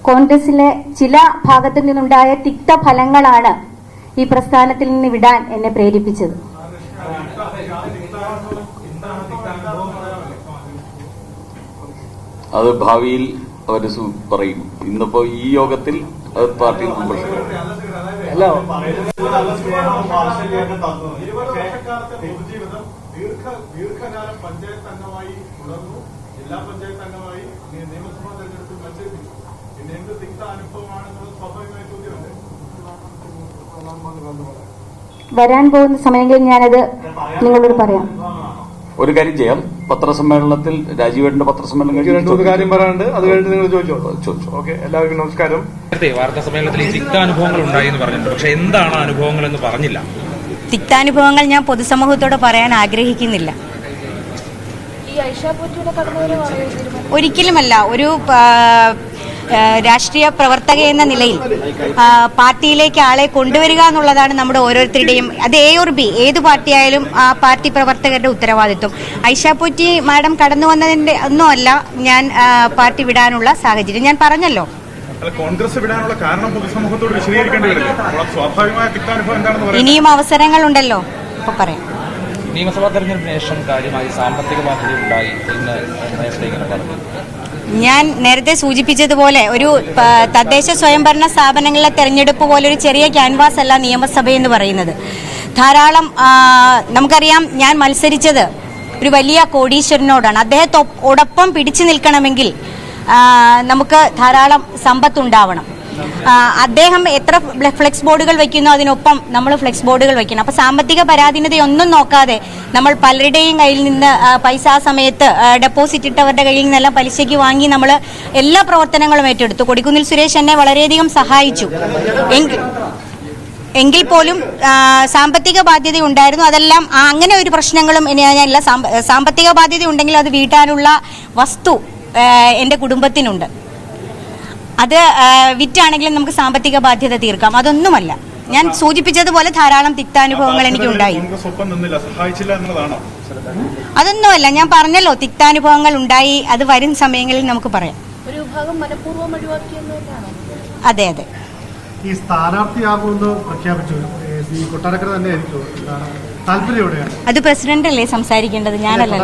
കോൺഗ്രസിലെ ചില ഭാഗത്തു നിന്നുണ്ടായ തിക്തഫലങ്ങളാണ് ഈ പ്രസ്ഥാനത്തിൽ നിന്ന് വിടാൻ എന്നെ പ്രേരിപ്പിച്ചത്. അത് ഭാവിയിൽ അവർ പറയും. ഇന്നിപ്പോ ഈ യോഗത്തിൽ പാർട്ടി ദീർഘകാലം പഞ്ചായത്ത് അംഗമായി തുടർന്നു, ജില്ലാ പഞ്ചായത്ത് അംഗമായി, നിയമസഭാ തെരഞ്ഞെടുപ്പിൽ മത്സരിപ്പിച്ചു. പിന്നെ എന്ത് തിക്ത അനുഭവമാണെന്നുള്ളത് സ്വാഭാവികമായ ചോദ്യമല്ലേ. വരാൻ പോകുന്ന സമയങ്ങളിൽ ഞാനത് നിങ്ങളോട് പറയാം. ഒരു കാര്യം ചെയ്യാം, പത്രസമ്മേളനത്തിൽ രാജീവേട്ടന്റെ പത്രസമ്മേളനം കഴിഞ്ഞ് രണ്ടു കാര്യം പറയാനുണ്ട്, അത് കഴിഞ്ഞിട്ട് നിങ്ങൾ ചോദിച്ചോ. ഓക്കെ, എല്ലാവർക്കും നമസ്കാരം. വാർത്താ സമ്മേളനത്തിൽ തിക്താനുഭവങ്ങൾ ഉണ്ടായി എന്ന് പറഞ്ഞിട്ടുണ്ട്, പക്ഷെ എന്താണ് അനുഭവങ്ങൾ എന്ന് പറഞ്ഞില്ല. തിക്താനുഭവങ്ങൾ ഞാൻ പൊതുസമൂഹത്തോട് പറയാൻ ആഗ്രഹിക്കുന്നില്ല. ഒരിക്കലുമല്ല. ഒരു രാഷ്ട്രീയ പ്രവർത്തക എന്ന നിലയിൽ പാർട്ടിയിലേക്ക് ആളെ കൊണ്ടുവരിക എന്നുള്ളതാണ് നമ്മുടെ ഓരോരുത്തരുടെയും, അത് എ ഓർ ബി ഏത് പാർട്ടിയായാലും ആ പാർട്ടി പ്രവർത്തകരുടെ ഉത്തരവാദിത്വം. ഐഷ പോറ്റി മാഡം കടന്നു വന്നതിന്റെ ഒന്നുമല്ല ഞാൻ പാർട്ടി വിടാനുള്ള സാഹചര്യം. ഞാൻ പറഞ്ഞല്ലോ, കോൺഗ്രസ് വിടാനുള്ള കാരണം പൊതുസമൂഹത്തോട് വിശദീകരിക്കേണ്ടി വരില്ല. സ്വാഭാവികമായ തിക്താനുഭവം എന്താണെന്ന് പറയാം. ഇനിയും അവസരങ്ങളുണ്ടല്ലോ, ഇപ്പൊ പറയാം. നിയമസഭാ തെരഞ്ഞെടുപ്പിന് ശേഷം കാര്യമായി സാമ്പത്തിക ബാധ്യത ഉണ്ടായി എന്ന് നേരത്തെ ഇങ്ങനെ പറഞ്ഞു. ഞാൻ നേരത്തെ സൂചിപ്പിച്ചതുപോലെ ഒരു തദ്ദേശ സ്വയംഭരണ സ്ഥാപനങ്ങളിലെ തെരഞ്ഞെടുപ്പ് പോലെ ഒരു ചെറിയ ക്യാൻവാസ് അല്ല നിയമസഭ എന്ന് പറയുന്നത്. ധാരാളം നമുക്കറിയാം, ഞാൻ മത്സരിച്ചത് ഒരു വലിയ കോടീശ്വരനോടാണ്. അദ്ദേഹത്തോടൊപ്പം പിടിച്ചു നിൽക്കണമെങ്കിൽ നമുക്ക് ധാരാളം സമ്പത്തുണ്ടാവണം. അദ്ദേഹം എത്ര ഫ്ലെക്സ് ബോർഡുകൾ വയ്ക്കുന്നു, അതിനൊപ്പം നമ്മൾ ഫ്ലെക്സ് ബോർഡുകൾ വയ്ക്കണം. അപ്പോൾ സാമ്പത്തിക പരാധീനതയൊന്നും നോക്കാതെ നമ്മൾ പലരുടെയും കയ്യിൽ നിന്ന് പൈസ ആ സമയത്ത് ഡെപ്പോസിറ്റ് ഇട്ടവരുടെ കയ്യിൽ നിന്നെല്ലാം പലിശയ്ക്ക് വാങ്ങി നമ്മൾ എല്ലാ പ്രവർത്തനങ്ങളും ഏറ്റെടുത്തു. കൊടിക്കുന്നിൽ സുരേഷ് എന്നെ വളരെയധികം സഹായിച്ചു. എങ്കിൽ പോലും സാമ്പത്തിക ബാധ്യത ഉണ്ടായിരുന്നു. അതെല്ലാം അങ്ങനെ ഒരു പ്രശ്നങ്ങളും ഞാനല്ല. സാമ്പത്തിക ബാധ്യത ഉണ്ടെങ്കിൽ അത് വീട്ടാനുള്ള വസ്തു എൻ്റെ കുടുംബത്തിനുണ്ട്. അത് വിറ്റാണെങ്കിലും നമുക്ക് സാമ്പത്തിക ബാധ്യത തീർക്കാം. അതൊന്നുമല്ല, ഞാൻ സൂചിപ്പിച്ചതുപോലെ ധാരാളം തിക്താനുഭവങ്ങൾ എനിക്കുണ്ടായി. അതൊന്നുമല്ല, ഞാൻ പറഞ്ഞല്ലോ, തിക്താനുഭവങ്ങൾ ഉണ്ടായി. അത് വരും സമയങ്ങളിൽ നമുക്ക് പറയാം. അതെ അതെ. ഈ സ്ഥാനാർത്ഥിയാകുമെന്ന് പ്രഖ്യാപിച്ചു കൊട്ടാരക്കര തന്നെ താല്പര്യം, അത് പ്രസിഡന്റ് അല്ലേ സംസാരിക്കേണ്ടത്, ഞാനല്ല.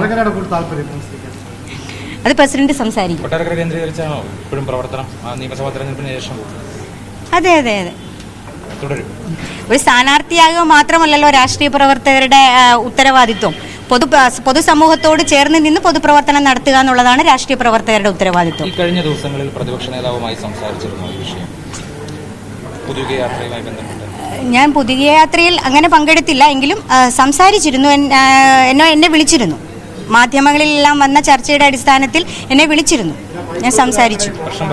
അത് പ്രസിഡന്റ് സംസാരിക്കും. കൊട്ടാരക്കര കേന്ദ്രീകരിച്ചാണോ ഇപ്പോഴും പ്രവർത്തനം നിയമസഭാ തെരഞ്ഞെടുപ്പിന് ശേഷം? അതെ അതെ അതെ, തുടരും. ഒരു സ്ഥാനാർത്ഥിയാകുക മാത്രമല്ലല്ലോ രാഷ്ട്രീയ പ്രവർത്തകരുടെ ഉത്തരവാദിത്വം. പൊതുസമൂഹത്തോട് ചേർന്ന് നിന്ന് പൊതുപ്രവർത്തനം നടത്തുക എന്നുള്ളതാണ് രാഷ്ട്രീയ പ്രവർത്തകരുടെ ഉത്തരവാദിത്വം. ഈ കഴിഞ്ഞ ദിവസങ്ങളിൽ പ്രതിപക്ഷ നേതാവുമായി സംസാരിച്ചിരുന്നു ഈ വിഷയം, പുതുകിയ യാത്രയുമായി ബന്ധപ്പെട്ട്? ഞാൻ പുതുകിയ യാത്രയിൽ അങ്ങനെ പങ്കെടുത്തില്ല, എങ്കിലും സംസാരിച്ചിരുന്നു. എന്നെ വിളിച്ചിരുന്നു. മാധ്യമങ്ങളിലെല്ലാം വന്ന ചർച്ചയുടെ അടിസ്ഥാനത്തിൽ എന്നെ വിളിച്ചിരുന്നു. ഞാൻ സംസാരിച്ചു.